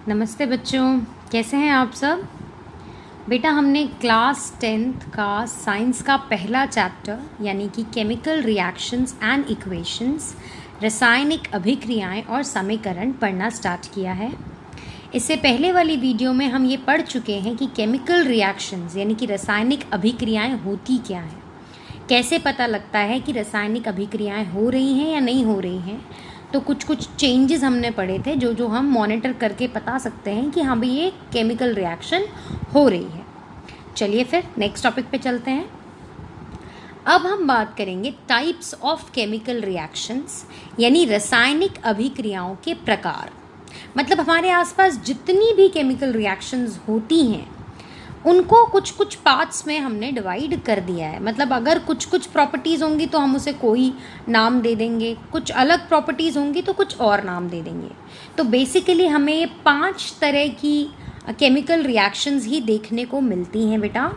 नमस्ते बच्चों, कैसे हैं आप सब। बेटा हमने क्लास 10th का साइंस का पहला चैप्टर यानी कि केमिकल रिएक्शंस एंड इक्वेशंस, रासायनिक अभिक्रियाएं और समीकरण पढ़ना स्टार्ट किया है। इससे पहले वाली वीडियो में हम ये पढ़ चुके हैं कि केमिकल रिएक्शंस यानी कि रासायनिक अभिक्रियाएं होती क्या हैं, कैसे पता लगता है कि रासायनिक अभिक्रियाएं हो रही हैं या नहीं हो रही हैं। तो कुछ चेंजेस हमने पढ़े थे जो हम मॉनिटर करके बता सकते हैं कि हाँ भाई ये केमिकल रिएक्शन हो रही है। चलिए फिर नेक्स्ट टॉपिक पे चलते हैं। अब हम बात करेंगे टाइप्स ऑफ केमिकल रिएक्शंस यानी रासायनिक अभिक्रियाओं के प्रकार। मतलब हमारे आसपास जितनी भी केमिकल रिएक्शंस होती हैं उनको कुछ पार्ट्स में हमने डिवाइड कर दिया है। मतलब अगर कुछ प्रॉपर्टीज़ होंगी तो हम उसे कोई नाम दे देंगे, कुछ अलग प्रॉपर्टीज़ होंगी तो कुछ और नाम दे देंगे। तो बेसिकली हमें 5 तरह की केमिकल रिएक्शंस ही देखने को मिलती हैं बेटा।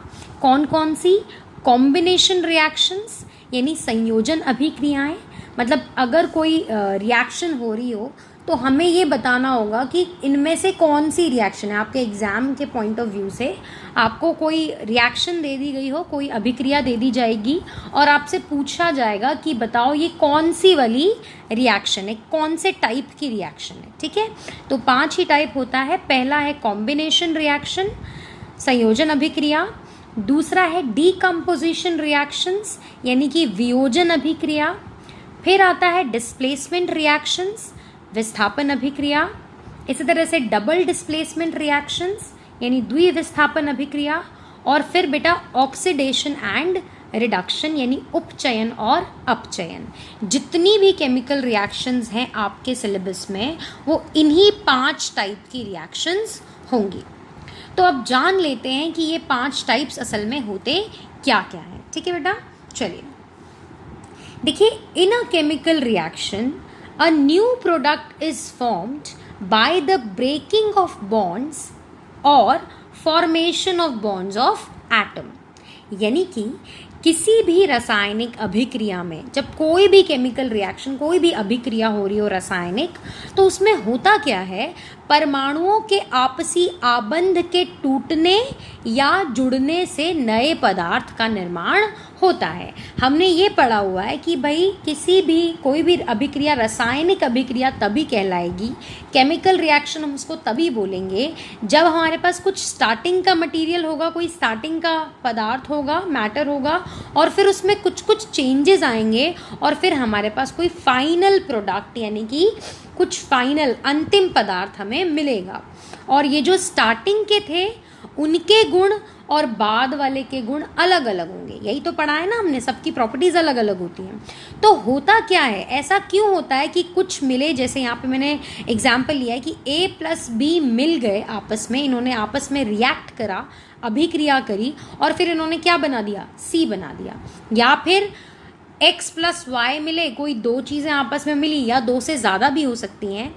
कौन कौन सी? कॉम्बिनेशन रिएक्शंस यानी संयोजन अभिक्रियाएं। मतलब अगर कोई रिएक्शन हो रही हो तो हमें ये बताना होगा कि इनमें से कौन सी रिएक्शन है। आपके एग्ज़ाम के पॉइंट ऑफ व्यू से आपको कोई रिएक्शन दे दी गई हो, कोई अभिक्रिया दे दी जाएगी और आपसे पूछा जाएगा कि बताओ ये कौन सी वाली रिएक्शन है, कौन से टाइप की रिएक्शन है। ठीक है, तो 5 ही टाइप होता है। पहला है कॉम्बिनेशन रिएक्शन, संयोजन अभिक्रिया। दूसरा है डीकम्पोजिशन रिएक्शंस यानी कि वियोजन अभिक्रिया। फिर आता है डिस्प्लेसमेंट रिएक्शंस, विस्थापन अभिक्रिया। इसी तरह से डबल डिस्प्लेसमेंट रिएक्शंस यानी द्विविस्थापन अभिक्रिया। और फिर बेटा ऑक्सीडेशन एंड रिडक्शन यानी उपचयन और अपचयन। जितनी भी केमिकल रिएक्शंस हैं आपके सिलेबस में वो इन्हीं 5 टाइप की रिएक्शंस होंगी। तो अब जान लेते हैं कि ये 5 टाइप्स असल में होते क्या क्या हैं। ठीक है बेटा, चलिए देखिए। In a chemical reaction a new product is formed by the breaking of bonds or formation of bonds of atom। यानी कि किसी भी रासायनिक अभिक्रिया में जब कोई भी केमिकल रिएक्शन, कोई भी अभिक्रिया हो रही हो रासायनिक, तो उसमें होता क्या है, परमाणुओं के आपसी आबंध के टूटने या जुड़ने से नए पदार्थ का निर्माण होता है। हमने ये पढ़ा हुआ है कि भाई किसी भी कोई भी अभिक्रिया, रासायनिक अभिक्रिया तभी कहलाएगी, केमिकल रिएक्शन हम उसको तभी बोलेंगे जब हमारे पास कुछ स्टार्टिंग का मटेरियल होगा, कोई स्टार्टिंग का पदार्थ होगा, मैटर होगा, और फिर उसमें कुछ चेंजेस आएंगे और फिर हमारे पास कोई फाइनल प्रोडक्ट यानी कि कुछ फाइनल अंतिम पदार्थ हमें मिलेगा। और ये जो स्टार्टिंग के थे उनके गुण और बाद वाले के गुण अलग अलग होंगे। यही तो पढ़ा है ना हमने, सबकी प्रॉपर्टीज अलग अलग होती हैं। तो होता क्या है, ऐसा क्यों होता है कि कुछ मिले, जैसे यहाँ पे मैंने एग्जाम्पल लिया है कि A प्लस B मिल गए आपस में, इन्होंने आपस में रिएक्ट करा, अभिक्रिया करी और फिर इन्होंने क्या बना दिया, C बना दिया। या फिर X प्लस Y मिले, कोई 2 चीज़ें आपस में मिली या 2 से ज़्यादा भी हो सकती हैं,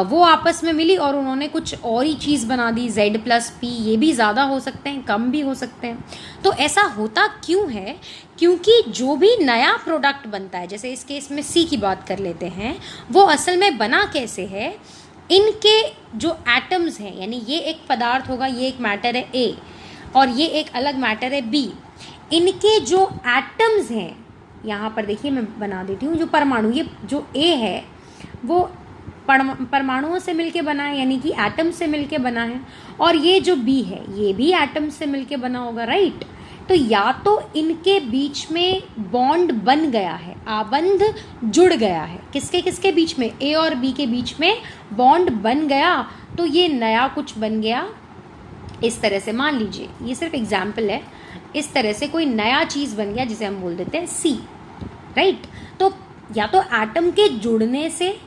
वो आपस में मिली और उन्होंने कुछ और ही चीज़ बना दी, Z प्लस P। ये भी ज़्यादा हो सकते हैं, कम भी हो सकते हैं। तो ऐसा होता क्यों है, क्योंकि जो भी नया प्रोडक्ट बनता है, जैसे इस केस में C की बात कर लेते हैं, वो असल में बना कैसे है, इनके जो एटम्स हैं, यानी ये एक पदार्थ होगा, ये एक मैटर है A और ये एक अलग मैटर है B। इनके जो एटम्स हैं, यहाँ पर देखिए मैं बना देती हूँ, जो परमाणु, ये जो A है वो परमाणुओं से मिलके बना है यानी कि एटम से मिलके बना है, और ये जो B है ये भी एटम से मिलके बना होगा, राइट। तो या तो इनके बीच में बॉन्ड बन गया है, आबंध जुड़ गया है, किसके किसके बीच में, A और B के बीच में बॉन्ड बन गया, तो ये नया कुछ बन गया। इस तरह से मान लीजिए, ये सिर्फ एग्जाम्पल है, इस तरह से कोई नया चीज़ बन गया जिसे हम बोल देते हैं C, राइट। तो या तो एटम के जुड़ने से,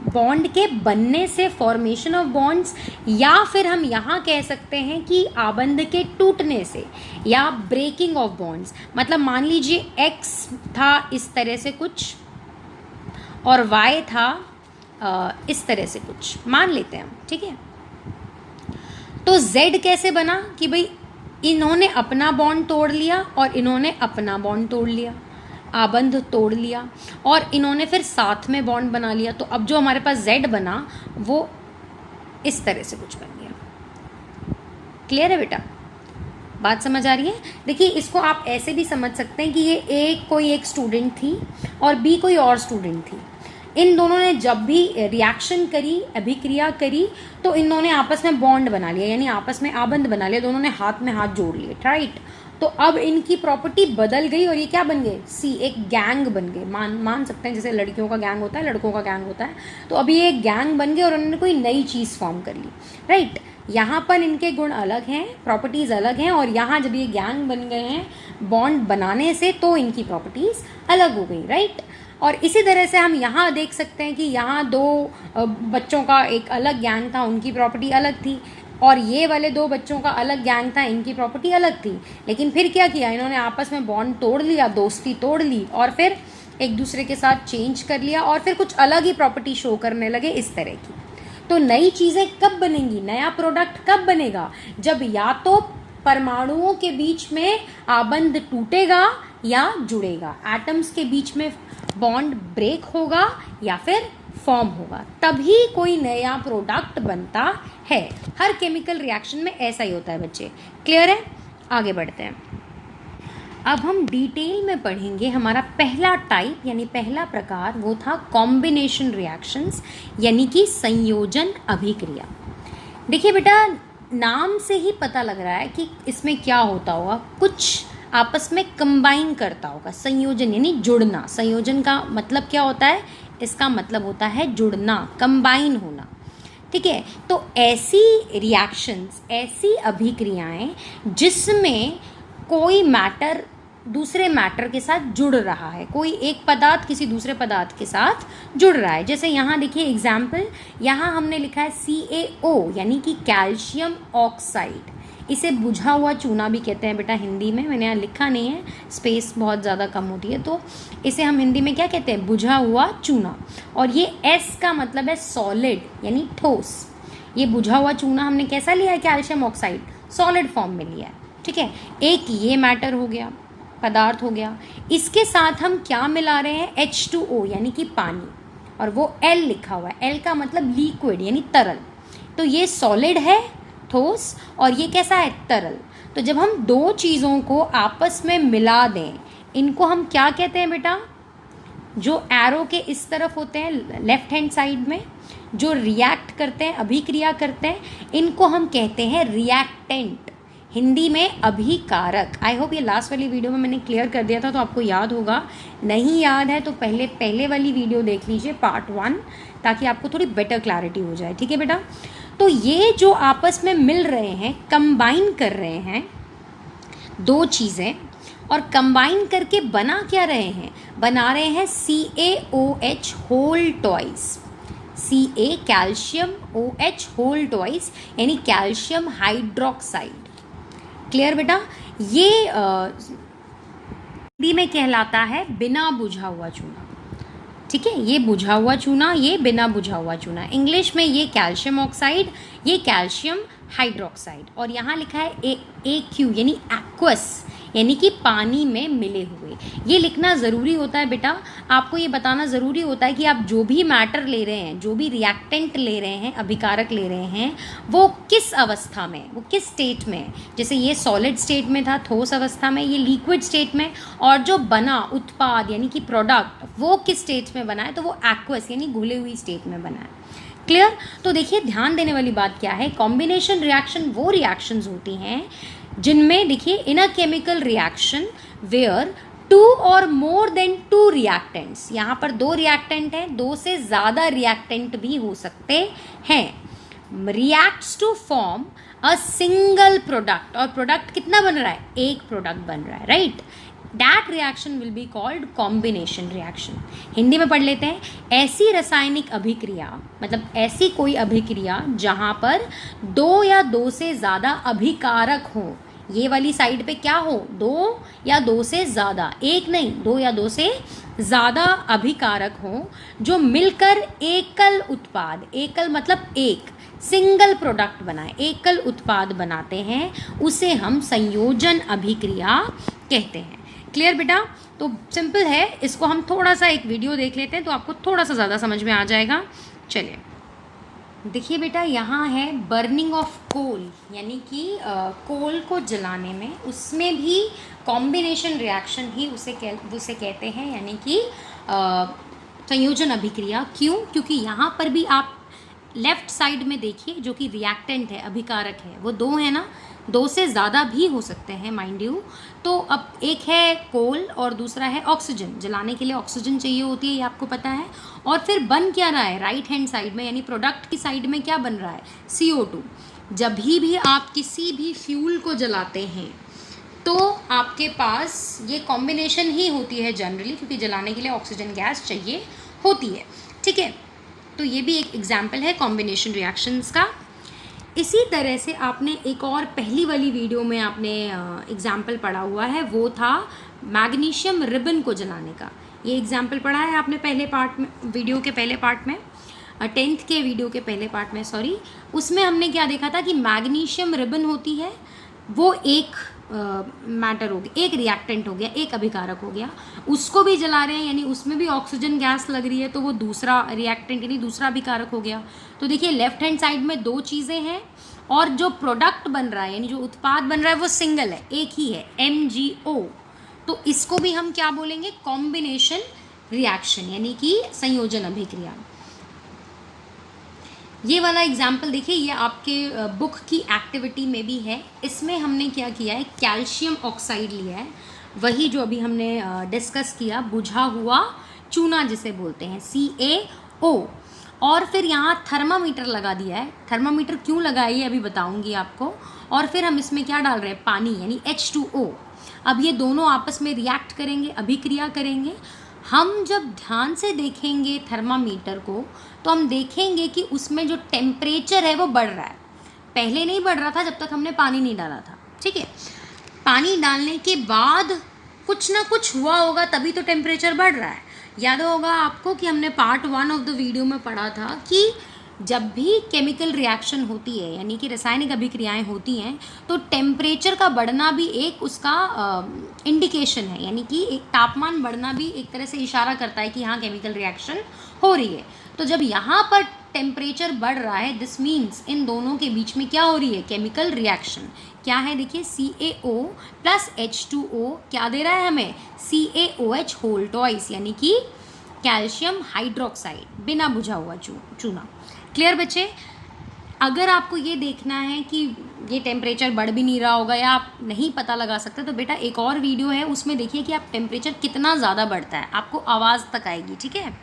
बॉन्ड के बनने से, फॉर्मेशन ऑफ बॉन्ड्स, या फिर हम यहाँ कह सकते हैं कि आबंध के टूटने से या ब्रेकिंग ऑफ बॉन्ड्स। मतलब मान लीजिए X था इस तरह से कुछ और Y था इस तरह से कुछ, मान लेते हैं हम, ठीक है। तो Z कैसे बना कि भाई इन्होंने अपना बॉन्ड तोड़ लिया और इन्होंने अपना बॉन्ड तोड़ लिया, आबंध तोड़ लिया और इन्होंने फिर साथ में बॉन्ड बना लिया। तो अब जो हमारे पास Z बना वो इस तरह से कुछ बन गया। क्लियर है बेटा? बात समझ आ रही है? देखिए इसको आप ऐसे भी समझ सकते हैं कि ये कोई एक स्टूडेंट थी और बी कोई और स्टूडेंट थी। इन दोनों ने जब भी रिएक्शन करी, अभिक्रिया करी, तो इन दोनों ने आपस में बॉन्ड बना लिया, यानी आपस में आबंध बना लिया, दोनों ने हाथ में हाथ जोड़ लिए, राइट। तो अब इनकी प्रॉपर्टी बदल गई और ये क्या बन गए? सी, एक गैंग बन गए। मान सकते हैं जैसे लड़कियों का गैंग होता है, लड़कों का गैंग होता है, तो अभी ये एक गैंग बन गए और उन्होंने कोई नई चीज़ फॉर्म कर ली, राइट। यहाँ पर इनके गुण अलग हैं, प्रॉपर्टीज़ अलग हैं, और यहाँ जब ये गैंग बन गए हैं बॉन्ड बनाने से, तो इनकी प्रॉपर्टीज़ अलग हो गई, राइट। और इसी तरह से हम यहाँ देख सकते हैं कि यहाँ दो बच्चों का एक अलग गैंग था, उनकी प्रॉपर्टी अलग थी, और ये वाले दो बच्चों का अलग गैंग था, इनकी प्रॉपर्टी अलग थी। लेकिन फिर क्या किया इन्होंने? आपस में बॉन्ड तोड़ लिया, दोस्ती तोड़ ली, और फिर एक दूसरे के साथ चेंज कर लिया, और फिर कुछ अलग ही प्रॉपर्टी शो करने लगे, इस तरह की। तो नई चीज़ें कब बनेंगी, नया प्रोडक्ट कब बनेगा? जब या तो परमाणुओं के बीच में आबंध टूटेगा या जुड़ेगा, एटम्स के बीच में बॉन्ड ब्रेक होगा या फिर फॉर्म होगा, तभी कोई नया प्रोडक्ट बनता है। हर केमिकल रिएक्शन में ऐसा ही होता है बच्चे। क्लियर है? आगे बढ़ते हैं। अब हम डिटेल में पढ़ेंगे हमारा पहला टाइप यानी पहला प्रकार, वो था कॉम्बिनेशन रिएक्शंस यानी कि संयोजन अभिक्रिया। देखिए बेटा, नाम से ही पता लग रहा है कि इसमें क्या होता होगा, कुछ आपस में कंबाइन करता होगा। संयोजन यानी जुड़ना। संयोजन का मतलब क्या होता है? इसका मतलब होता है जुड़ना, कंबाइन होना, ठीक है। तो ऐसी रिएक्शंस, ऐसी अभिक्रियाएं जिसमें कोई मैटर दूसरे मैटर के साथ जुड़ रहा है, कोई एक पदार्थ किसी दूसरे पदार्थ के साथ जुड़ रहा है। जैसे यहाँ देखिए एग्जाम्पल, यहाँ हमने लिखा है CaO यानी कि कैल्शियम ऑक्साइड। इसे बुझा हुआ चूना भी कहते हैं बेटा हिंदी में, मैंने यहाँ लिखा नहीं है, स्पेस बहुत ज़्यादा कम होती है, तो इसे हम हिंदी में क्या कहते हैं? बुझा हुआ चूना। और ये S का मतलब है सॉलिड यानी ठोस। ये बुझा हुआ चूना हमने कैसा लिया है? कैल्शियम ऑक्साइड, सॉलिड फॉर्म में लिया है, ठीक है। एक ये मैटर हो गया, पदार्थ हो गया। इसके साथ हम क्या मिला रहे हैं? H2O यानी कि पानी, और वो L लिखा हुआ है। L का मतलब लिक्विड यानी तरल। तो ये सॉलिड है, ठोस, और ये कैसा है? तरल। तो जब हम दो चीज़ों को आपस में मिला दें, इनको हम क्या कहते हैं बेटा? जो एरो के इस तरफ होते हैं लेफ्ट हैंड साइड में, जो रिएक्ट करते हैं, अभिक्रिया करते हैं, इनको हम कहते हैं रिएक्टेंट, हिंदी में अभिकारक। आई होप ये लास्ट वाली वीडियो में मैंने क्लियर कर दिया था, तो आपको याद होगा। नहीं याद है तो पहले वाली वीडियो देख लीजिए, पार्ट 1, ताकि आपको थोड़ी बेटर क्लैरिटी हो जाए, ठीक है बेटा। तो ये जो आपस में मिल रहे हैं, कंबाइन कर रहे हैं दो चीज़ें, और कंबाइन करके बना क्या रहे हैं? बना रहे हैं CaOH whole twice. Ca calcium, OH whole twice यानी कैल्शियम हाइड्रोक्साइड। क्लियर बेटा? ये हिंदी में कहलाता है बिना बुझा हुआ चूना, ठीक है। ये बुझा हुआ चूना, ये बिना बुझा हुआ चूना। इंग्लिश में ये कैल्शियम ऑक्साइड, ये कैल्शियम हाइड्रोक्साइड। और यहाँ लिखा है AQ यानी एक्वस यानी कि पानी में मिले हुए। ये लिखना ज़रूरी होता है बेटा, आपको ये बताना ज़रूरी होता है कि आप जो भी मैटर ले रहे हैं, जो भी रिएक्टेंट ले रहे हैं, अभिकारक ले रहे हैं, वो किस अवस्था में, वो किस स्टेट में। जैसे ये सॉलिड स्टेट में था, ठोस अवस्था में, ये लिक्विड स्टेट में, और जो बना उत्पाद यानी कि प्रोडक्ट, वो किस स्टेट में बना है? तो वो एक्वस यानी घुले हुई स्टेट में बना है। क्लियर? तो देखिए ध्यान देने वाली बात क्या है, कॉम्बिनेशन रिएक्शन वो रिएक्शंस होती हैं जिनमें देखिए in a chemical reaction where 2 और मोर देन 2 रिएक्टेंट्स, यहाँ पर 2 रिएक्टेंट हैं, 2 से ज़्यादा रिएक्टेंट भी हो सकते हैं, reacts to form a single product. और प्रोडक्ट कितना बन रहा है? एक प्रोडक्ट बन रहा है, right. That reaction will be called combination reaction। Hindi में पढ़ लेते हैं, ऐसी रासायनिक अभिक्रिया, मतलब ऐसी कोई अभिक्रिया जहाँ पर 2 या 2 से ज़्यादा अभिकारक हो। ये वाली साइड पे क्या हो? 2 या 2 से ज़्यादा, एक नहीं, 2 या 2 से ज़्यादा अभिकारक हो, जो मिलकर एकल उत्पाद, एकल मतलब एक, सिंगल प्रोडक्ट बनाए, एकल उत्पाद बनाते हैं, उसे हम संयोजन अभिक्रिया कहते हैं। क्लियर बेटा? तो सिंपल है, इसको हम थोड़ा सा एक वीडियो देख लेते हैं तो आपको थोड़ा सा ज़्यादा समझ में आ जाएगा। चलिए देखिए बेटा, यहाँ है बर्निंग ऑफ कोल, यानी कि कोल को जलाने में, उसमें भी कॉम्बिनेशन रिएक्शन ही उसे कहते हैं, यानी कि संयोजन अभिक्रिया। क्यों? क्योंकि यहाँ पर भी आप लेफ्ट साइड में देखिए, जो कि रिएक्टेंट है, अभिकारक है, वो दो है ना, दो से ज़्यादा भी हो सकते हैं माइंड यू। तो अब एक है कोल और दूसरा है ऑक्सीजन। जलाने के लिए ऑक्सीजन चाहिए होती है, ये आपको पता है। और फिर बन क्या रहा है राइट हैंड साइड में, यानी प्रोडक्ट की साइड में क्या बन रहा है? CO2। जब भी आप किसी भी फ्यूल को जलाते हैं तो आपके पास ये कॉम्बिनेशन ही होती है जनरली, क्योंकि जलाने के लिए ऑक्सीजन गैस चाहिए होती है। ठीक है, तो ये भी एक एग्जाम्पल है कॉम्बिनेशन रिएक्शंस का। इसी तरह से आपने एक और पहली वाली वीडियो में आपने एग्जाम्पल पढ़ा हुआ है, वो था मैग्नीशियम रिबन को जलाने का। ये एग्जाम्पल पढ़ा है आपने पहले पार्ट में, वीडियो के पहले पार्ट में, 10th के वीडियो के पहले पार्ट में, सॉरी। उसमें हमने क्या देखा था कि मैग्नीशियम रिबन होती है, वो एक मैटर हो गया, एक रिएक्टेंट हो गया, एक अभिकारक हो गया। उसको भी जला रहे हैं, यानी उसमें भी ऑक्सीजन गैस लग रही है, तो वो दूसरा रिएक्टेंट यानी दूसरा अभिकारक हो गया। तो देखिए लेफ्ट हैंड साइड में दो चीज़ें हैं, और जो प्रोडक्ट बन रहा है यानी जो उत्पाद बन रहा है वो सिंगल है, एक ही है, MgO। तो इसको भी हम क्या बोलेंगे? कॉम्बिनेशन रिएक्शन, यानी कि संयोजन अभिक्रिया। ये वाला एग्जाम्पल देखिए, ये आपके बुक की एक्टिविटी में भी है। इसमें हमने क्या किया है, कैल्शियम ऑक्साइड लिया है, वही जो अभी हमने डिस्कस किया, बुझा हुआ चूना जिसे बोलते हैं, CaO। और फिर यहाँ थर्मामीटर लगा दिया है। थर्मामीटर क्यों लगाई है अभी बताऊंगी आपको। और फिर हम इसमें क्या डाल रहे हैं? पानी, यानी H2O। अब ये दोनों आपस में रिएक्ट करेंगे, अभिक्रिया करेंगे। हम जब ध्यान से देखेंगे थर्मामीटर को, तो हम देखेंगे कि उसमें जो टेम्परेचर है वो बढ़ रहा है। पहले नहीं बढ़ रहा था जब तक हमने पानी नहीं डाला था। ठीक है, पानी डालने के बाद कुछ ना कुछ हुआ होगा, तभी तो टेम्परेचर बढ़ रहा है। याद होगा आपको कि हमने पार्ट 1 ऑफ द वीडियो में पढ़ा था कि जब भी केमिकल रिएक्शन होती है, यानी कि रासायनिक अभिक्रियाएं होती हैं, तो टेम्परेचर का बढ़ना भी एक उसका इंडिकेशन है, यानी कि एक तापमान बढ़ना भी एक तरह से इशारा करता है कि हाँ केमिकल रिएक्शन हो रही है। तो जब यहाँ पर टेम्परेचर बढ़ रहा है, दिस मीन्स इन दोनों के बीच में क्या हो रही है? Chemical reaction. क्या है? देखिए CaO प्लस H2O क्या दे रहा है हमें? CaOH होल ट्वाइस, यानी कि कैल्शियम हाइड्रोक्साइड, बिना बुझा हुआ चूना। क्लियर बच्चे? अगर आपको ये देखना है कि ये टेम्परेचर बढ़ भी नहीं रहा होगा या आप नहीं पता लगा सकते, तो बेटा एक और वीडियो है, उसमें देखिए कि आप टेम्परेचर कितना ज़्यादा बढ़ता है, आपको आवाज़ तक आएगी। ठीक है,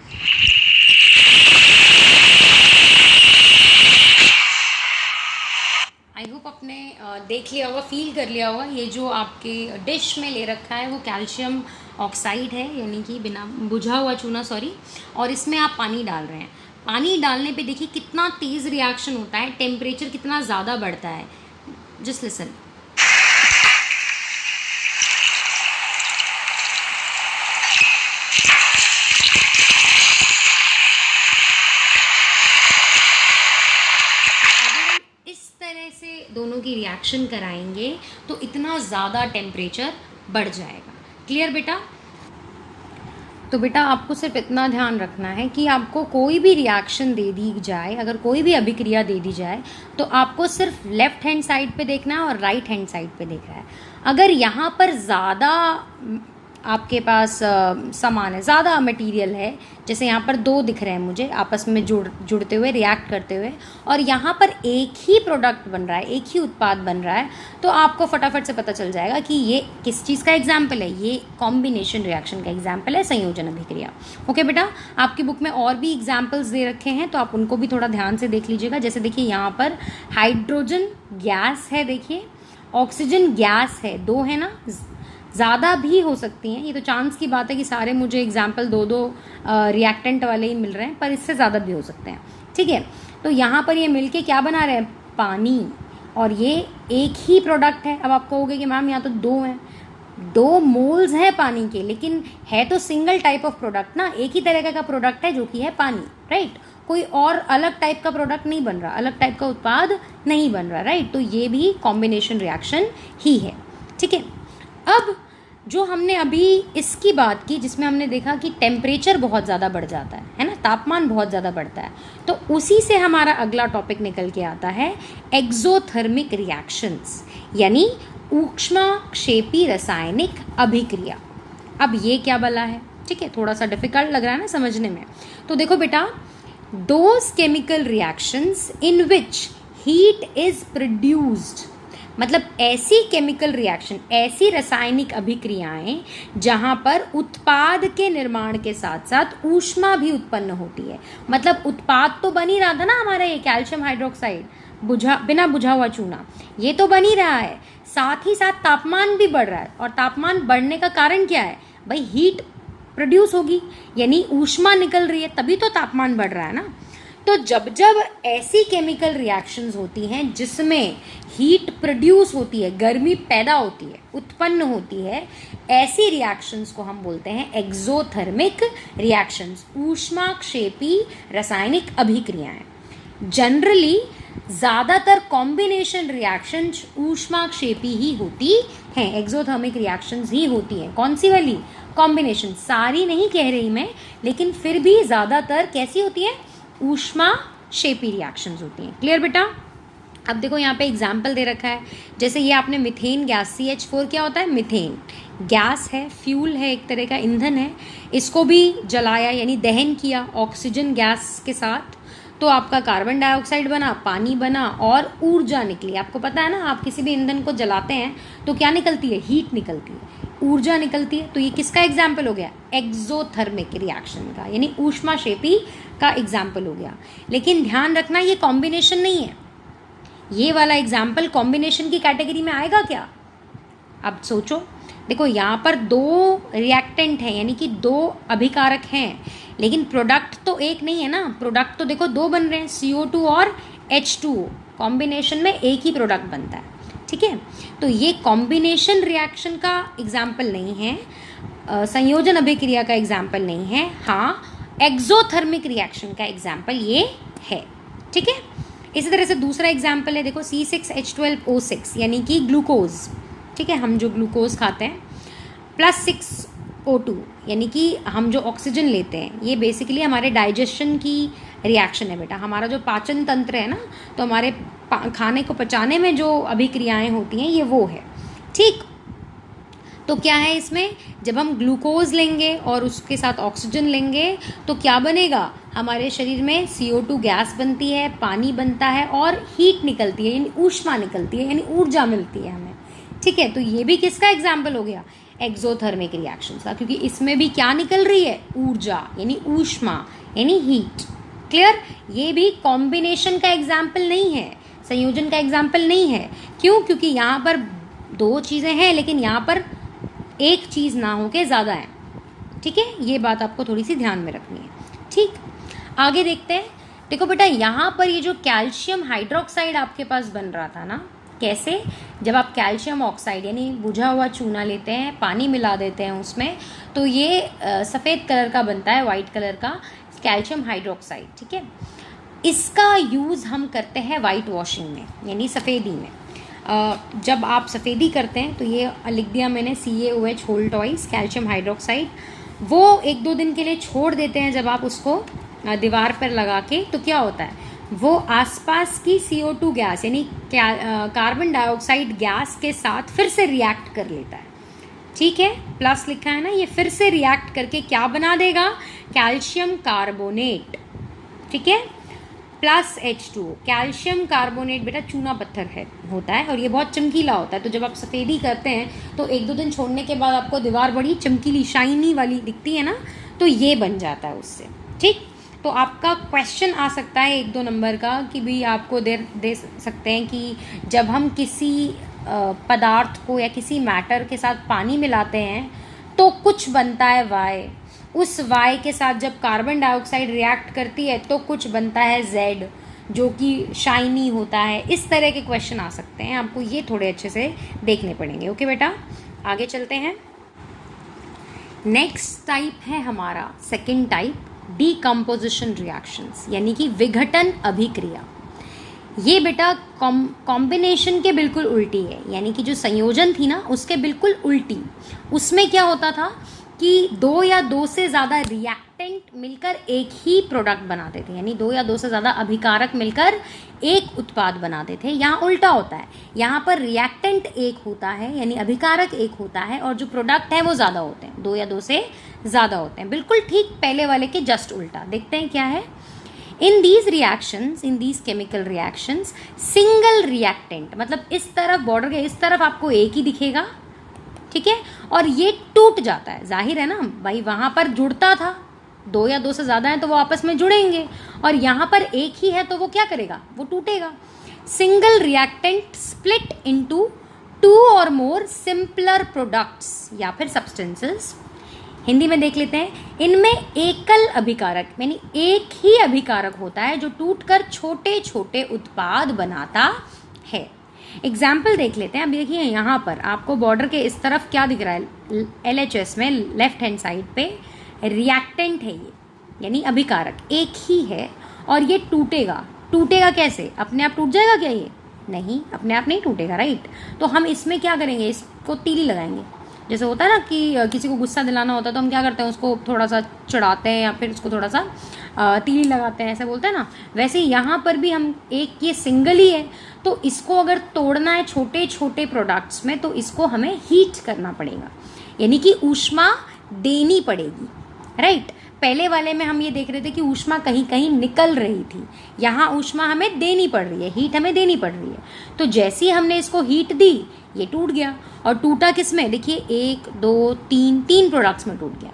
आई होप आपने देख लिया होगा, फील कर लिया होगा। ये जो आपके डिश में ले रखा है वो कैल्शियम ऑक्साइड है, यानी कि बिना बुझा हुआ चूना, सॉरी। और इसमें आप पानी डाल रहे हैं। पानी डालने पे देखिए कितना तेज़ रिएक्शन होता है, टेम्परेचर कितना ज़्यादा बढ़ता है। Just listen. दोनों की रिएक्शन कराएंगे तो इतना ज़्यादा टेम्परेचर बढ़ जाएगा। क्लियर बेटा? तो बेटा आपको सिर्फ इतना ध्यान रखना है कि आपको कोई भी रिएक्शन दे दी जाए, अगर कोई भी अभिक्रिया दे दी जाए, तो आपको सिर्फ लेफ्ट हैंड साइड पे देखना है और राइट हैंड साइड पे देखना है। अगर यहाँ पर ज़्यादा आपके पास सामान है, ज़्यादा मटेरियल है, जैसे यहाँ पर दो दिख रहे हैं मुझे आपस में जुड़ते हुए, रिएक्ट करते हुए, और यहाँ पर एक ही प्रोडक्ट बन रहा है, एक ही उत्पाद बन रहा है, तो आपको फटाफट से पता चल जाएगा कि ये किस चीज़ का एग्जाम्पल है। ये कॉम्बिनेशन रिएक्शन का एग्जाम्पल है, संयोजन अभिक्रिया। ओके बेटा, आपकी बुक में और भी एग्जाम्पल्स दे रखे हैं, तो आप उनको भी थोड़ा ध्यान से देख लीजिएगा। जैसे देखिए यहाँ पर हाइड्रोजन गैस है, देखिए ऑक्सीजन गैस है, दो है ना, ज़्यादा भी हो सकती हैं। ये तो चांस की बात है कि सारे मुझे एग्जाम्पल दो रिएक्टेंट वाले ही मिल रहे हैं, पर इससे ज़्यादा भी हो सकते हैं। ठीक है, तो यहाँ पर ये मिलके क्या बना रहे हैं? पानी। और ये एक ही प्रोडक्ट है। अब आप कहोगे कि मैम यहाँ तो दो हैं, 2 मोल्स हैं पानी के, लेकिन है तो सिंगल टाइप ऑफ प्रोडक्ट ना, एक ही तरह का प्रोडक्ट है जो कि है पानी, राइट? कोई और अलग टाइप का प्रोडक्ट नहीं बन रहा, अलग टाइप का उत्पाद नहीं बन रहा, राइट? तो ये भी कॉम्बिनेशन रिएक्शन ही है। ठीक है, अब जो हमने अभी इसकी बात की, जिसमें हमने देखा कि टेम्परेचर बहुत ज़्यादा बढ़ जाता है ना, तापमान बहुत ज़्यादा बढ़ता है। तो उसी से हमारा अगला टॉपिक निकल के आता है एक्सोथर्मिक रिएक्शंस, यानी ऊष्माक्षेपी रासायनिक अभिक्रिया। अब ये क्या बला है, ठीक है, थोड़ा सा डिफिकल्ट लग रहा है ना समझने में। तो देखो बेटा, those chemical reactions in which heat is produced, मतलब ऐसी केमिकल रिएक्शन, ऐसी रासायनिक अभिक्रियाएं जहां पर उत्पाद के निर्माण के साथ साथ ऊष्मा भी उत्पन्न होती है। मतलब उत्पाद तो बन ही रहा था ना हमारा, ये कैल्शियम हाइड्रोक्साइड बिना बुझा हुआ चूना, ये तो बन ही रहा है, साथ ही साथ तापमान भी बढ़ रहा है। और तापमान बढ़ने का कारण क्या है भाई, हीट प्रोड्यूस होगी, यानी ऊष्मा निकल रही है, तभी तो तापमान बढ़ रहा है ना। तो जब जब ऐसी केमिकल रिएक्शंस होती हैं जिसमें हीट प्रोड्यूस होती है, गर्मी पैदा होती है, उत्पन्न होती है, ऐसी रिएक्शंस को हम बोलते हैं एक्सोथर्मिक रिएक्शंस, ऊष्माक्षेपी रासायनिक अभिक्रियाएं। जनरली ज़्यादातर कॉम्बिनेशन रिएक्शंस ऊष्माक्षेपी ही होती हैं, एक्सोथर्मिक रिएक्शंस ही होती हैं। कौन सी वाली? कॉम्बिनेशन, सारी नहीं कह रही मैं, लेकिन फिर भी ज़्यादातर कैसी होती है, ऊष्माक्षेपी रिएक्शंस होती हैं। क्लियर बेटा? अब देखो यहाँ पे एग्जाम्पल दे रखा है, जैसे ये आपने मिथेन गैस, CH4 क्या होता है, मिथेन गैस है, फ्यूल है, एक तरह का ईंधन है, इसको भी जलाया यानी दहन किया ऑक्सीजन गैस के साथ, तो आपका कार्बन डाइऑक्साइड बना, पानी बना और ऊर्जा निकली। आपको पता है ना, आप किसी भी ईंधन को जलाते हैं तो क्या निकलती है, हीट निकलती है, ऊर्जा निकलती है। तो ये किसका एग्जाम्पल हो गया, एक्सोथर्मिक रिएक्शन का, यानी ऊष्माक्षेपी का एग्जाम्पल हो गया। लेकिन ध्यान रखना, ये कॉम्बिनेशन नहीं है, ये वाला एग्जाम्पल कॉम्बिनेशन की कैटेगरी में आएगा क्या? अब सोचो, देखो यहाँ पर दो रिएक्टेंट हैं, यानी कि दो अभिकारक हैं, लेकिन प्रोडक्ट तो एक नहीं है ना। प्रोडक्ट तो देखो दो बन रहे हैं, CO2 और H2O, कॉम्बिनेशन में एक ही प्रोडक्ट बनता है, ठीक है। तो ये कॉम्बिनेशन रिएक्शन का एग्जाम्पल नहीं है, संयोजन अभिक्रिया का एग्जाम्पल नहीं है, हाँ एक्सोथर्मिक रिएक्शन का एग्जाम्पल ये है, ठीक है। इसी तरह से दूसरा एग्जाम्पल है, देखो C6H12O6 यानी कि ग्लूकोज, ठीक है, हम जो ग्लूकोज खाते हैं, प्लस 6O2 यानी कि हम जो ऑक्सीजन लेते हैं, ये बेसिकली हमारे डाइजेशन की रिएक्शन है बेटा। हमारा जो पाचन तंत्र है ना, तो हमारे खाने को पचाने में जो अभिक्रियाएं होती हैं ये वो है, ठीक। तो क्या है इसमें, जब हम ग्लूकोज लेंगे और उसके साथ ऑक्सीजन लेंगे तो क्या बनेगा, हमारे शरीर में CO2 गैस बनती है, पानी बनता है और हीट निकलती है, यानी ऊष्मा निकलती है, यानी ऊर्जा मिलती है हमें, ठीक है। तो ये भी किसका एग्जाम्पल हो गया, एक्सोथर्मिक रिएक्शन का, क्योंकि इसमें भी क्या निकल रही है, ऊर्जा यानी ऊष्मा यानी हीट। क्लियर? ये भी कॉम्बिनेशन का एग्जाम्पल नहीं है, संयोजन का एग्जाम्पल नहीं है। क्यों? क्योंकि यहाँ पर दो चीज़ें हैं, लेकिन यहाँ पर एक चीज़ ना हो के ज़्यादा है, ठीक है। ये बात आपको थोड़ी सी ध्यान में रखनी है, ठीक। आगे देखते हैं। देखो बेटा, यहाँ पर ये जो कैल्शियम हाइड्रोक्साइड आपके पास बन रहा था ना, कैसे, जब आप कैल्शियम ऑक्साइड यानी बुझा हुआ चूना लेते हैं, पानी मिला देते हैं उसमें, तो ये सफ़ेद कलर का बनता है, वाइट कलर का कैल्शियम हाइड्रोक्साइड, ठीक है। इसका यूज़ हम करते हैं वाइट वॉशिंग में, यानी सफ़ेदी में। जब आप सफ़ेदी करते हैं तो ये लिख दिया मैंने, CaOH whole twice calcium hydroxide, वो 1-2 दिन के लिए छोड़ देते हैं। जब आप उसको दीवार पर लगा के, तो क्या होता है, वो आसपास की CO2 गैस यानी कार्बन डाइऑक्साइड गैस के साथ फिर से रिएक्ट कर लेता है, ठीक है। प्लस लिखा है ना, ये फिर से रिएक्ट करके क्या बना देगा, कैल्शियम कार्बोनेट, ठीक है, प्लस H2O। कैल्शियम कार्बोनेट बेटा चूना पत्थर है, होता है, और ये बहुत चमकीला होता है। तो जब आप सफ़ेदी करते हैं तो 1-2 दिन छोड़ने के बाद आपको दीवार बड़ी चमकीली शाइनी वाली दिखती है ना, तो ये बन जाता है उससे, ठीक। तो आपका क्वेश्चन आ सकता है 1-2 नंबर का कि भी आपको दे सकते हैं कि जब हम किसी पदार्थ को या किसी मैटर के साथ पानी मिलाते हैं तो कुछ बनता है Y, उस Y के साथ जब कार्बन डाइऑक्साइड रिएक्ट करती है तो कुछ बनता है Z, जो कि शाइनी होता है। इस तरह के क्वेश्चन आ सकते हैं, आपको ये थोड़े अच्छे से देखने पड़ेंगे। ओके बेटा, आगे चलते हैं। नेक्स्ट टाइप है हमारा सेकेंड टाइप, डीकम्पोजिशन रिएक्शंस, यानी कि विघटन अभिक्रिया। ये बेटा कॉम्बिनेशन के बिल्कुल उल्टी है, यानी कि जो संयोजन थी ना उसके बिल्कुल उल्टी। उसमें क्या होता था कि दो या दो से ज़्यादा रिएक्टेंट मिलकर एक ही प्रोडक्ट बनाते थे, यानी दो या दो से ज़्यादा अभिकारक मिलकर एक उत्पाद बनाते थे। यहाँ उल्टा होता है, यहाँ पर रिएक्टेंट एक होता है यानी अभिकारक एक होता है और जो प्रोडक्ट है वो ज़्यादा होते हैं, दो या दो से ज़्यादा होते हैं। बिल्कुल ठीक पहले वाले के जस्ट उल्टा। देखते हैं क्या है। In these reactions, in these chemical reactions, single reactant, मतलब इस तरफ बॉर्डर के इस तरफ आपको एक ही दिखेगा, ठीक है, और ये टूट जाता है। जाहिर है ना भाई, वहाँ पर जुड़ता था, दो या दो से ज़्यादा है तो वो आपस में जुड़ेंगे, और यहाँ पर एक ही है तो वो क्या करेगा, वो टूटेगा। Single reactant split into two और मोर सिंपलर प्रोडक्ट्स या फिर सब्सटेंसेस। हिंदी में देख लेते हैं। इनमें एकल अभिकारक यानी एक ही अभिकारक होता है जो टूटकर छोटे छोटे उत्पाद बनाता है। एग्जाम्पल देख लेते हैं। अब देखिए यहाँ पर आपको बॉर्डर के इस तरफ क्या दिख रहा है, LHS में लेफ्ट हैंड साइड पे रिएक्टेंट है ये, यानी अभिकारक एक ही है और ये टूटेगा। टूटेगा कैसे? अपने आप टूट जाएगा क्या ये? नहीं, अपने आप नहीं टूटेगा, राइट। तो हम इसमें क्या करेंगे, इसको तीली लगाएंगे। जैसे होता है ना कि किसी को गुस्सा दिलाना होता है तो हम क्या करते हैं, उसको थोड़ा सा चढ़ाते हैं या फिर उसको थोड़ा सा तीली लगाते हैं, ऐसे बोलते हैं ना। वैसे यहाँ पर भी हम एक, ये सिंगल ही है तो इसको अगर तोड़ना है छोटे छोटे प्रोडक्ट्स में तो इसको हमें हीट करना पड़ेगा, यानी कि ऊष्मा देनी पड़ेगी, राइट। पहले वाले में हम ये देख रहे थे कि ऊष्मा कहीं कहीं निकल रही थी, यहाँ ऊष्मा हमें देनी पड़ रही है, हीट हमें देनी पड़ रही है। तो जैसे ही हमने इसको हीट दी ये टूट गया। और टूटा किस में? देखिए 1 2 3 3 प्रोडक्ट्स में टूट गया।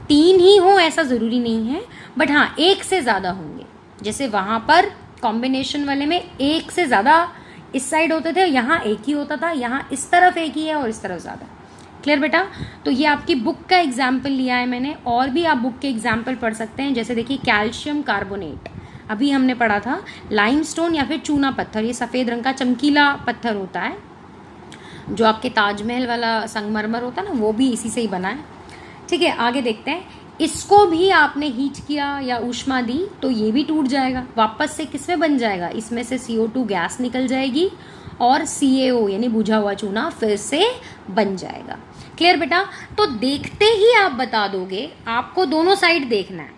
3 ही हो ऐसा ज़रूरी नहीं है, बट हाँ एक से ज़्यादा होंगे। जैसे वहाँ पर कॉम्बिनेशन वाले में एक से ज़्यादा इस साइड होते थे, यहाँ एक ही होता था, यहाँ इस तरफ एक ही है और इस तरफ ज़्यादा। क्लियर बेटा? तो ये आपकी बुक का एग्जाम्पल लिया है मैंने, और भी आप बुक के एग्जाम्पल पढ़ सकते हैं। जैसे देखिए कैल्शियम कार्बोनेट, अभी हमने पढ़ा था। लाइमस्टोन या फिर चूना पत्थर, ये सफ़ेद रंग का चमकीला पत्थर होता है, जो आपके ताजमहल वाला संगमरमर होता है ना, वो भी इसी से ही बना है। ठीक है, आगे देखते हैं। इसको भी आपने हीट किया या ऊष्मा दी तो ये भी टूट जाएगा। वापस से किसमें बन जाएगा? इसमें से CO2 गैस निकल जाएगी और CaO यानी बुझा हुआ चूना फिर से बन जाएगा। क्लियर बेटा? तो देखते ही आप बता दोगे, आपको दोनों साइड देखना है,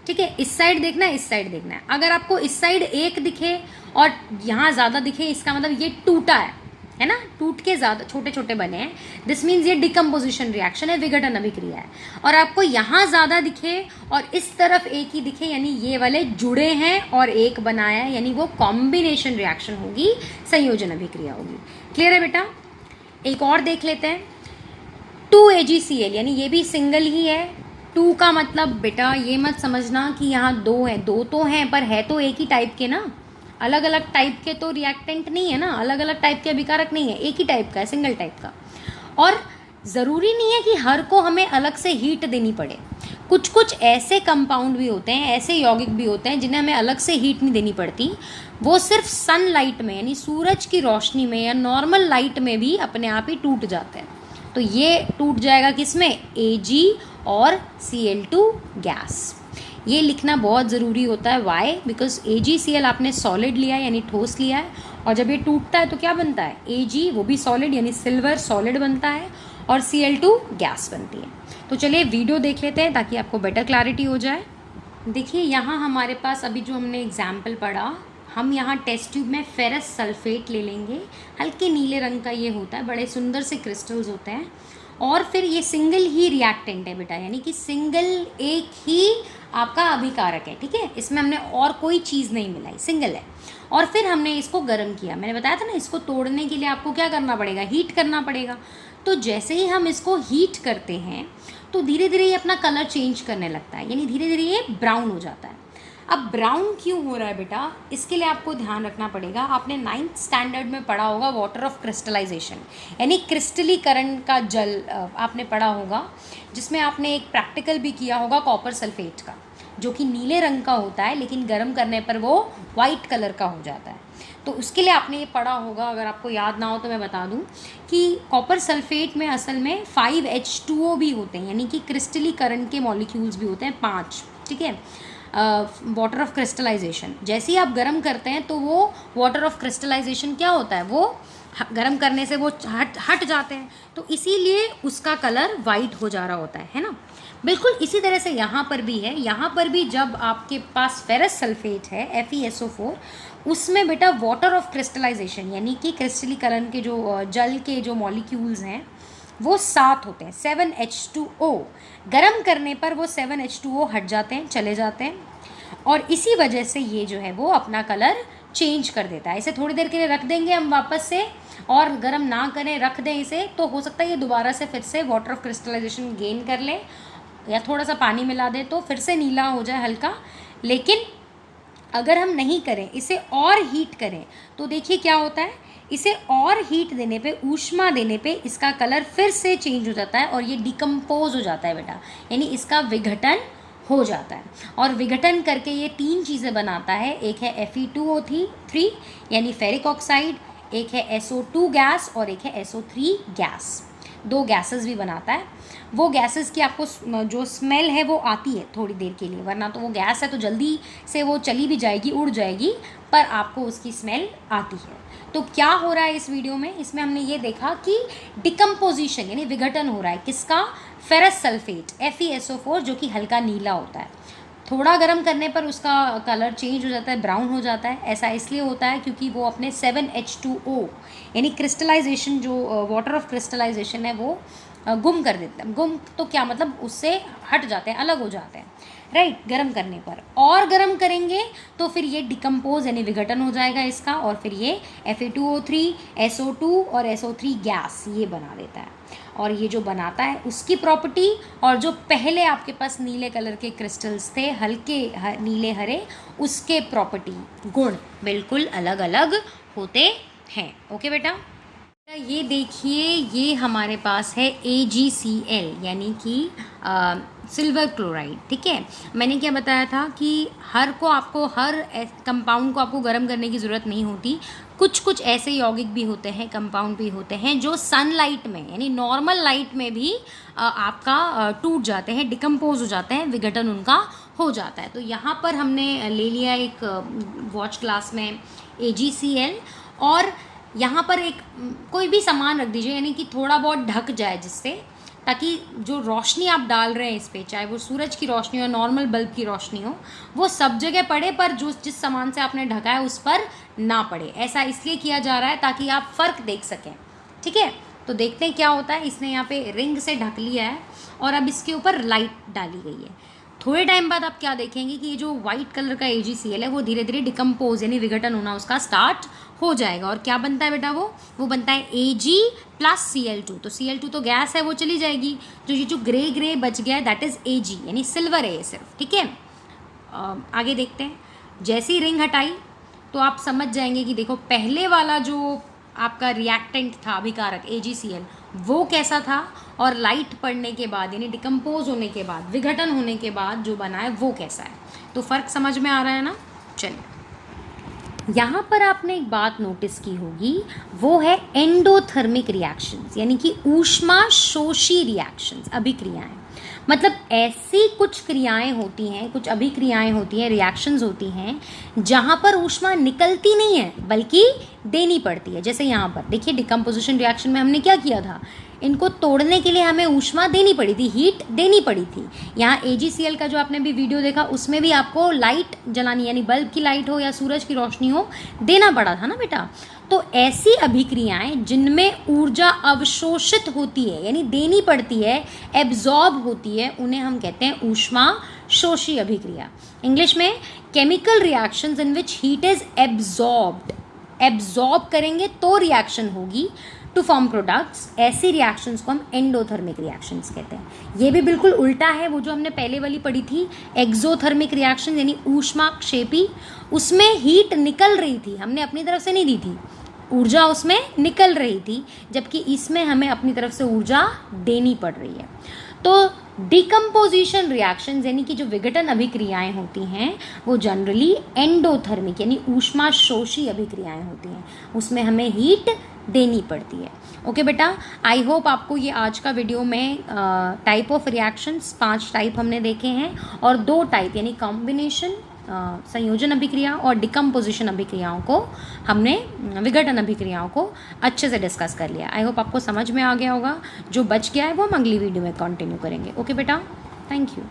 ठीक है, इस साइड देखना है, इस साइड देखना है। अगर आपको इस साइड एक दिखे और यहाँ ज़्यादा दिखे, इसका मतलब ये टूटा है ना, टूट के ज़्यादा छोटे छोटे बने हैं, दिस मीन्स ये डिकम्पोजिशन रिएक्शन है, विघटन अभिक्रिया है। और आपको यहाँ ज़्यादा दिखे और इस तरफ एक ही दिखे, यानी ये वाले जुड़े हैं और एक बनाया है, यानी वो कॉम्बिनेशन रिएक्शन होगी, संयोजन अभिक्रिया होगी। क्लियर है बेटा? एक और देख लेते हैं। 2AgCl यानी ये भी सिंगल ही है। 2 का मतलब बेटा ये मत समझना कि यहाँ 2 हैं, 2 तो हैं पर है तो एक ही टाइप के ना, अलग अलग टाइप के तो रिएक्टेंट नहीं है ना, अलग अलग टाइप के अभिकारक नहीं है, एक ही टाइप का है, सिंगल टाइप का। और ज़रूरी नहीं है कि हर को हमें अलग से हीट देनी पड़े। कुछ कुछ ऐसे कंपाउंड भी होते हैं, ऐसे यौगिक भी होते हैं जिन्हें हमें अलग से हीट नहीं देनी पड़ती, वो सिर्फ सनलाइट में यानी सूरज की रोशनी में या नॉर्मल लाइट में भी अपने आप ही टूट जाते हैं। तो ये टूट जाएगा किसमें? Ag और Cl2 गैस। ये लिखना बहुत ज़रूरी होता है। वाई? बिकॉज AgCl आपने सॉलिड लिया है यानी ठोस लिया है, और जब ये टूटता है तो क्या बनता है? Ag वो भी सॉलिड यानी सिल्वर सॉलिड बनता है और Cl2 गैस बनती है। तो चलिए वीडियो देख लेते हैं ताकि आपको बेटर क्लैरिटी हो जाए। देखिए यहाँ हमारे पास अभी जो हमने एग्जाम्पल पढ़ा, हम यहाँ टेस्ट ट्यूब में फेरस सल्फेट ले लेंगे, हल्के नीले रंग का ये होता है, बड़े सुंदर से क्रिस्टल्स होते हैं। और फिर ये सिंगल ही रिएक्टेंट है बेटा, यानी कि सिंगल एक ही आपका अभिकारक है, ठीक है, इसमें हमने और कोई चीज़ नहीं मिलाई, सिंगल है। और फिर हमने इसको गर्म किया। मैंने बताया था ना, इसको तोड़ने के लिए आपको क्या करना पड़ेगा? हीट करना पड़ेगा। तो जैसे ही हम इसको हीट करते हैं तो धीरे धीरे ये अपना कलर चेंज करने लगता है, यानी धीरे धीरे ये ब्राउन हो जाता है। अब ब्राउन क्यों हो रहा है बेटा? इसके लिए आपको ध्यान रखना पड़ेगा। आपने 9th स्टैंडर्ड में पढ़ा होगा वाटर ऑफ क्रिस्टलाइजेशन, यानी क्रिस्टलीकरण का जल आपने पढ़ा होगा, जिसमें आपने एक प्रैक्टिकल भी किया होगा कॉपर सल्फेट का, जो कि नीले रंग का होता है लेकिन गर्म करने पर वो वाइट कलर का हो जाता है। तो उसके लिए आपने ये पढ़ा होगा। अगर आपको याद ना हो तो मैं बता दूं कि कॉपर सल्फेट में असल में 5H2O भी होते हैं, यानी कि क्रिस्टलीकरण के मॉलिक्यूल्स भी होते हैं 5, ठीक है, वाटर ऑफ क्रिस्टलाइजेशन। जैसे ही आप गर्म करते हैं तो वो वाटर ऑफ क्रिस्टलाइजेशन क्या होता है? वो गर्म करने से वो हट जाते हैं, तो इसीलिए उसका कलर वाइट हो जा रहा होता है ना। बिल्कुल इसी तरह से यहाँ पर भी है। यहाँ पर भी जब आपके पास फेरस सल्फेट है FeSO4, उसमें बेटा वाटर ऑफ क्रिस्टलाइजेशन यानी कि क्रिस्टलीकरण के जो जल के जो मॉलिक्यूल्स हैं वो 7 होते हैं, 7H2O। गर्म करने पर वो 7H2O हट जाते हैं, चले जाते हैं, और इसी वजह से ये जो है वो अपना कलर चेंज कर देता है। इसे थोड़ी देर के लिए रख देंगे हम वापस से, और गर्म ना करें, रख दें इसे, तो हो सकता है ये दोबारा से फिर से वाटर ऑफ क्रिस्टलाइजेशन गेन कर ले, या थोड़ा सा पानी मिला दें तो फिर से नीला हो जाए हल्का। लेकिन अगर हम नहीं करें, इसे और हीट करें, तो देखिए क्या होता है, इसे और हीट देने पे, ऊष्मा देने पे इसका कलर फिर से चेंज हो जाता है और ये डिकम्पोज हो जाता है बेटा, यानी इसका विघटन हो जाता है। और विघटन करके ये 3 चीज़ें बनाता है। एक है Fe2O3 यानी फेरिक ऑक्साइड, एक है SO2 गैस और एक है SO3 गैस। 2 गैसेस भी बनाता है। वो गैसेस की आपको जो स्मेल है वो आती है थोड़ी देर के लिए, वरना तो वो गैस है तो जल्दी से वो चली भी जाएगी, उड़ जाएगी, पर आपको उसकी स्मेल आती है। तो क्या हो रहा है इस वीडियो में, इसमें हमने ये देखा कि डिकम्पोजिशन यानी विघटन हो रहा है किसका, फेरस सल्फेट FeSO4, जो कि हल्का नीला होता है। थोड़ा गर्म करने पर उसका कलर चेंज हो जाता है, ब्राउन हो जाता है। ऐसा इसलिए होता है क्योंकि वो अपने 7H2O यानी क्रिस्टलाइजेशन, जो वाटर ऑफ क्रिस्टलाइजेशन है वो गुम कर देता है। गुम तो क्या मतलब, उससे हट जाते हैं, अलग हो जाते हैं, राइट, गर्म करने पर। और गर्म करेंगे तो फिर ये डिकम्पोज यानी विघटन हो जाएगा इसका, और फिर ये Fe2O3, SO2 और SO3 गैस ये बना देता है। और ये जो बनाता है उसकी प्रॉपर्टी, और जो पहले आपके पास नीले कलर के क्रिस्टल्स थे, हल्के नीले हरे, उसके प्रॉपर्टी गुण बिल्कुल अलग अलग होते हैं। ओके बेटा, ये देखिए, ये हमारे पास है AgCl यानी कि सिल्वर क्लोराइड। ठीक है, मैंने क्या बताया था कि हर कंपाउंड को आपको गर्म करने की ज़रूरत नहीं होती। कुछ कुछ ऐसे यौगिक भी होते हैं, कंपाउंड भी होते हैं, जो सनलाइट में यानी नॉर्मल लाइट में भी आपका टूट जाते हैं, डिकम्पोज हो जाते हैं, विघटन उनका हो जाता है। तो यहाँ पर हमने ले लिया एक वॉच क्लास में AgCl, और यहाँ पर एक कोई भी सामान रख दीजिए, यानी कि थोड़ा बहुत ढक जाए, जिससे ताकि जो रोशनी आप डाल रहे हैं इस पर, चाहे वो सूरज की रोशनी हो, नॉर्मल बल्ब की रोशनी हो, वो सब जगह पड़े, पर जिस सामान से आपने ढका है उस पर ना पड़े। ऐसा इसलिए किया जा रहा है ताकि आप फ़र्क देख सकें। ठीक है, तो देखते हैं क्या होता है। इसने यहाँ पे रिंग से ढक लिया है और अब इसके ऊपर लाइट डाली गई है। थोड़े टाइम बाद आप क्या देखेंगे कि ये जो वाइट कलर का AgCl है वो धीरे धीरे डिकम्पोज यानी विघटन होना उसका स्टार्ट हो जाएगा। और क्या बनता है बेटा, वो बनता है Ag + Cl2। तो Cl2 तो गैस है, वो चली जाएगी। जो ग्रे ग्रे बच गया है दैट इज़ Ag यानी सिल्वर है ये सिर्फ। ठीक है, आगे देखते हैं। जैसे ही रिंग हटाई तो आप समझ जाएंगे कि देखो, पहले वाला जो आपका रिएक्टेंट था, अभिकारक AgCl, वो कैसा था, और लाइट पड़ने के बाद यानी डिकम्पोज होने के बाद, विघटन होने के बाद जो बना है वो कैसा है। तो फ़र्क समझ में आ रहा है ना। चलिए, यहाँ पर आपने एक बात नोटिस की होगी, वो है एंडोथर्मिक रिएक्शंस यानी कि ऊष्माशोषी रिएक्शंस, अभिक्रियाएं। मतलब ऐसी कुछ क्रियाएं होती हैं, कुछ अभिक्रियाएं होती हैं, रिएक्शंस होती हैं जहाँ पर ऊष्मा निकलती नहीं है बल्कि देनी पड़ती है। जैसे यहाँ पर देखिए, डिकम्पोजिशन रिएक्शन में हमने क्या किया था, इनको तोड़ने के लिए हमें ऊष्मा देनी पड़ी थी, हीट देनी पड़ी थी। यहाँ AgCl का जो आपने भी वीडियो देखा, उसमें भी आपको लाइट जलानी, यानी बल्ब की लाइट हो या सूरज की रोशनी हो, देना पड़ा था ना बेटा। तो ऐसी अभिक्रियाएं जिनमें ऊर्जा अवशोषित होती है यानी देनी पड़ती है, एब्जॉर्ब होती है, उन्हें हम कहते हैं ऊष्माशोषी अभिक्रिया। इंग्लिश में chemical reactions in which heat is absorbed, absorb करेंगे तो रिएक्शन होगी टू फॉर्म प्रोडक्ट्स। ऐसी रिएक्शंस को हम एंडोथर्मिक रिएक्शंस कहते हैं। ये भी बिल्कुल उल्टा है, वो जो हमने पहले वाली पढ़ी थी एक्सोथर्मिक रिएक्शन यानी ऊष्माक्षेपी, उसमें हीट निकल रही थी, हमने अपनी तरफ से नहीं दी थी, ऊर्जा उसमें निकल रही थी, जबकि इसमें हमें अपनी तरफ से ऊर्जा देनी पड़ रही है। तो डिकम्पोजिशन रिएक्शंस यानी कि जो विघटन अभिक्रियाएं होती हैं वो जनरली एंडोथर्मिक यानी ऊष्माशोषी अभिक्रियाएं होती हैं, उसमें हमें हीट देनी पड़ती है। ओके बेटा, आई होप आपको ये आज का वीडियो में टाइप ऑफ रिएक्शंस, 5 टाइप हमने देखे हैं, और 2 टाइप यानी कॉम्बिनेशन संयोजन अभिक्रिया और डिकम्पोजिशन अभिक्रियाओं को हमने विघटन अभिक्रियाओं को अच्छे से डिस्कस कर लिया। आई होप आपको समझ में आ गया होगा। जो बच गया है वो हम अगली वीडियो में कंटिन्यू करेंगे। ओके बेटा, थैंक यू।